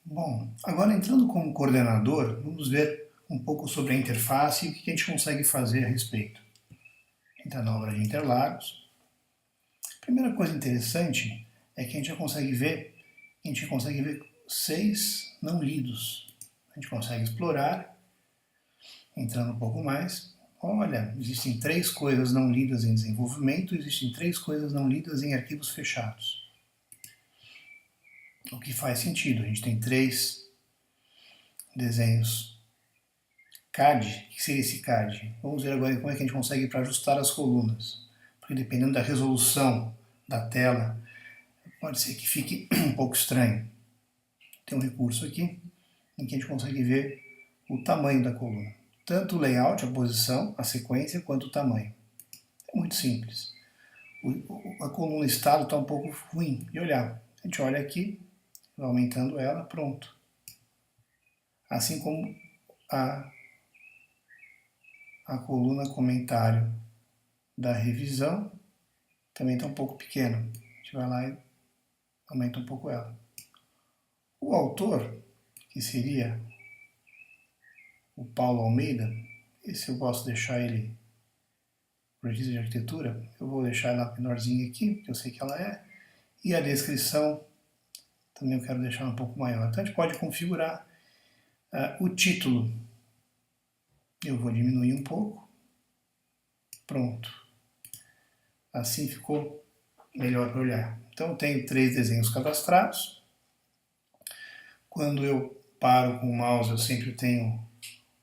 Bom, agora entrando como coordenador, vamos ver um pouco sobre a interface e o que a gente consegue fazer a respeito. Entrar na obra de Interlagos. A primeira coisa interessante é que a gente já consegue ver, 6 não lidos. A gente consegue explorar, entrando um pouco mais. Olha, existem 3 coisas não lidas em desenvolvimento, existem 3 coisas não lidas em arquivos fechados. O que faz sentido, a gente tem 3 desenhos CAD. O que seria esse CAD? Vamos ver agora como é que a gente consegue para ajustar as colunas. Porque dependendo da resolução da tela, pode ser que fique um pouco estranho. Tem um recurso aqui em que a gente consegue ver o tamanho da coluna. Tanto o layout, a posição, a sequência, quanto o tamanho. É muito simples. A coluna estado está um pouco ruim de olhar. A gente olha aqui, vai aumentando ela, pronto. Assim como a coluna comentário da revisão também está um pouco pequena. A gente vai lá e aumenta um pouco ela. O autor, que seria o Paulo Almeida, esse eu posso deixar ele registro de arquitetura, eu vou deixar ela menorzinha aqui, porque eu sei que ela é, e a descrição também eu quero deixar um pouco maior. Então a gente pode configurar o título. Eu vou diminuir um pouco. Pronto. Assim ficou melhor para olhar. Então eu tenho 3 desenhos cadastrados. Quando eu paro com o mouse, eu sempre tenho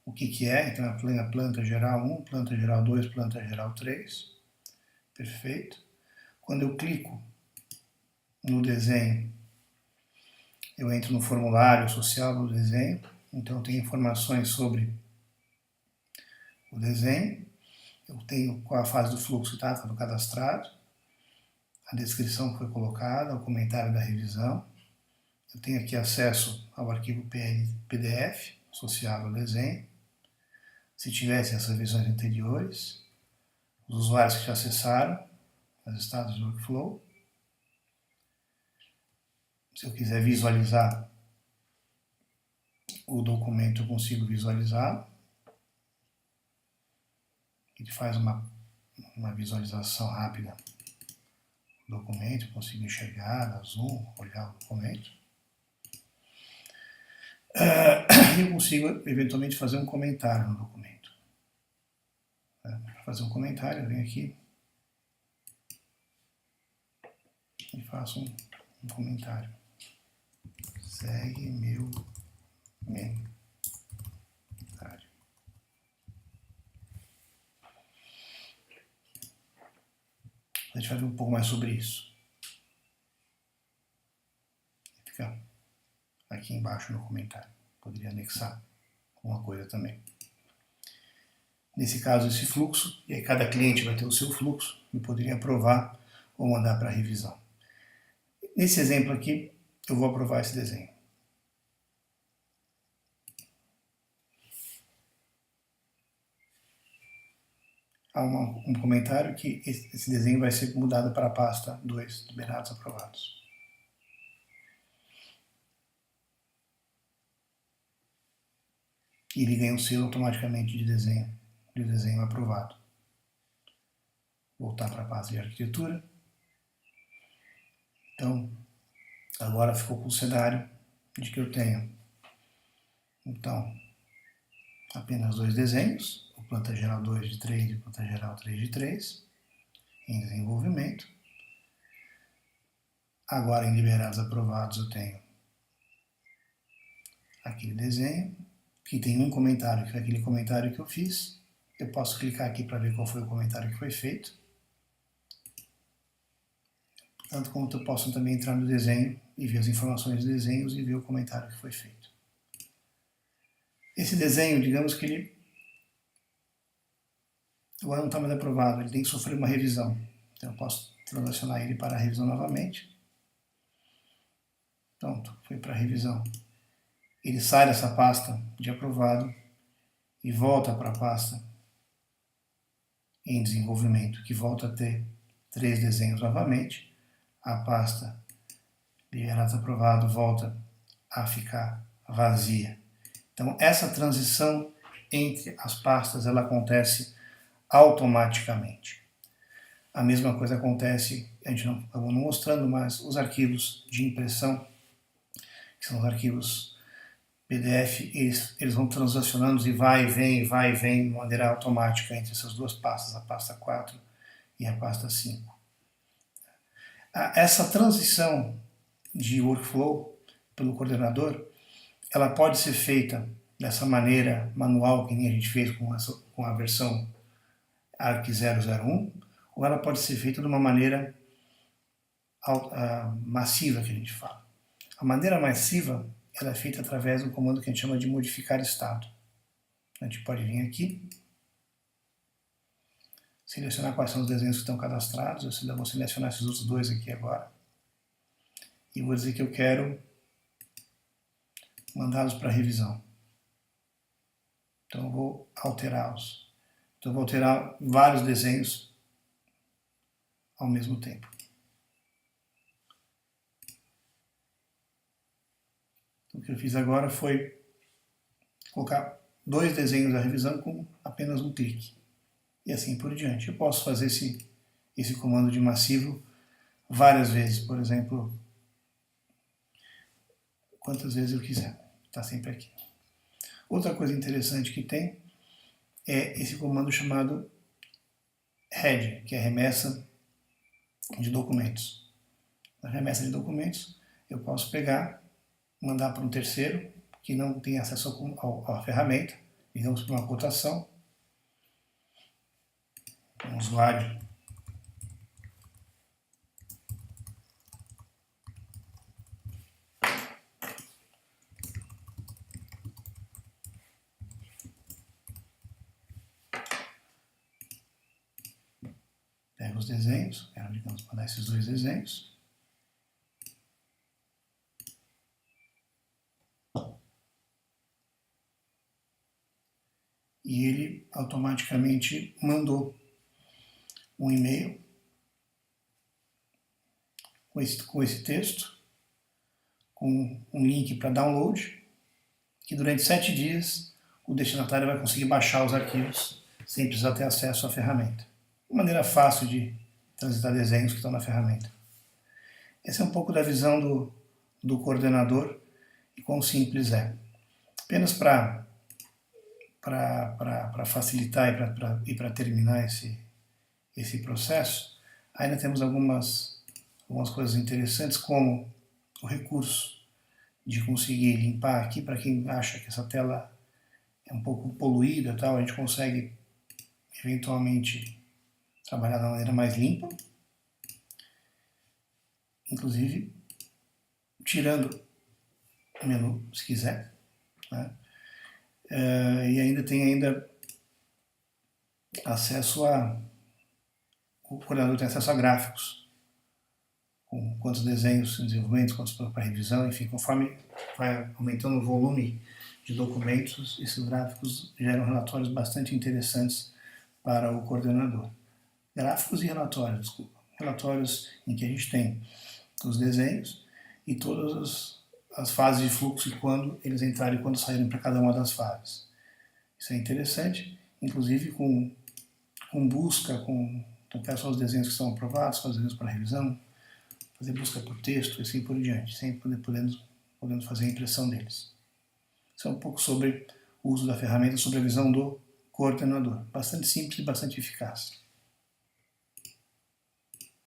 o que é. Então a planta geral 1, planta geral 2, planta geral 3. Perfeito. Quando eu clico no desenho, eu entro no formulário associado ao desenho. Então tem informações sobre o desenho. Eu tenho qual a fase do fluxo está no cadastrado, a descrição que foi colocada, o comentário da revisão. Eu tenho aqui acesso ao arquivo PDF associado ao desenho. Se tivesse as revisões anteriores, os usuários que já acessaram, os estados do workflow. Se eu quiser visualizar o documento, eu consigo visualizá-lo. Ele faz uma visualização rápida do documento, eu consigo enxergar, dar zoom, olhar o documento. Eu consigo eventualmente fazer um comentário no documento. Para fazer um comentário, eu venho aqui e faço um comentário. Segue meu comentário. A gente vai ver um pouco mais sobre isso. Fica aqui embaixo no comentário. Poderia anexar alguma coisa também. Nesse caso, esse fluxo, e aí cada cliente vai ter o seu fluxo, e poderia aprovar ou mandar para revisão. Nesse exemplo aqui, eu vou aprovar esse desenho. Há um comentário que esse desenho vai ser mudado para a pasta 2, liberados aprovados. E ele ganha um selo automaticamente de desenho aprovado. Voltar para a pasta de arquitetura. Então, agora ficou com o cenário de que eu tenho, então, apenas 2 desenhos, o planta geral 2 de 3 e o planta geral 3 de 3, em desenvolvimento. Agora, em liberados aprovados, eu tenho aquele desenho, que tem um comentário, que é aquele comentário que eu fiz. Eu posso clicar aqui para ver qual foi o comentário que foi feito. Tanto quanto eu posso também entrar no desenho e ver as informações dos desenhos e ver o comentário que foi feito. Esse desenho, digamos que ele agora não está mais aprovado, ele tem que sofrer uma revisão. Então eu posso transacionar ele para a revisão novamente. Pronto, foi para a revisão. Ele sai dessa pasta de aprovado e volta para a pasta em desenvolvimento, que volta a ter 3 desenhos novamente. A pasta liberados aprovado volta a ficar vazia. Então, essa transição entre as pastas ela acontece automaticamente. A mesma coisa acontece, a gente não acabou não mostrando, mas os arquivos de impressão, que são os arquivos PDF, eles vão transacionando e vai e vem de maneira automática entre essas duas pastas, a pasta 4 e a pasta 5. Essa transição de workflow pelo coordenador, ela pode ser feita dessa maneira manual, que nem a gente fez com a versão ARC 001, ou ela pode ser feita de uma maneira massiva, que a gente fala. A maneira massiva ela é feita através do comando que a gente chama de modificar estado. A gente pode vir aqui, selecionar quais são os desenhos que estão cadastrados. Eu vou selecionar esses outros dois aqui agora. E vou dizer que eu quero mandá-los para revisão. Então eu vou alterá-los. Então eu vou alterar vários desenhos ao mesmo tempo. Então, o que eu fiz agora foi colocar 2 desenhos à revisão com apenas um clique. E assim por diante. Eu posso fazer esse comando de massivo várias vezes, por exemplo, quantas vezes eu quiser. Está sempre aqui. Outra coisa interessante que tem é esse comando chamado head, que é remessa de documentos. Na remessa de documentos, eu posso pegar, mandar para um terceiro que não tem acesso à ferramenta, digamos para uma cotação, um usuário pega os desenhos, quero, digamos, mandar esses 2 desenhos. E ele automaticamente mandou um e-mail com esse texto, com um link para download, que durante 7 dias o destinatário vai conseguir baixar os arquivos sem precisar ter acesso à ferramenta. Uma maneira fácil de transitar desenhos que estão na ferramenta. Essa é um pouco da visão do coordenador e quão simples é. Apenas para facilitar e para terminar esse processo, ainda temos algumas coisas interessantes, como o recurso de conseguir limpar aqui, para quem acha que essa tela é um pouco poluída, tal, a gente consegue eventualmente trabalhar da maneira mais limpa, inclusive tirando o menu, se quiser, né? E ainda tem acesso o coordenador tem acesso a gráficos, com quantos desenhos em desenvolvimento, quantos para revisão, enfim, conforme vai aumentando o volume de documentos, esses gráficos geram relatórios bastante interessantes para o coordenador. Gráficos e relatórios, desculpa. Relatórios em que a gente tem os desenhos e todas as fases de fluxo e quando eles entrarem e quando saírem para cada uma das fases. Isso é interessante, inclusive com busca, então peço só os desenhos que são aprovados, fazer desenhos para revisão, fazer busca por texto e assim por diante, sempre podendo fazer a impressão deles. Isso é um pouco sobre o uso da ferramenta, sobre a visão do coordenador. Bastante simples e bastante eficaz.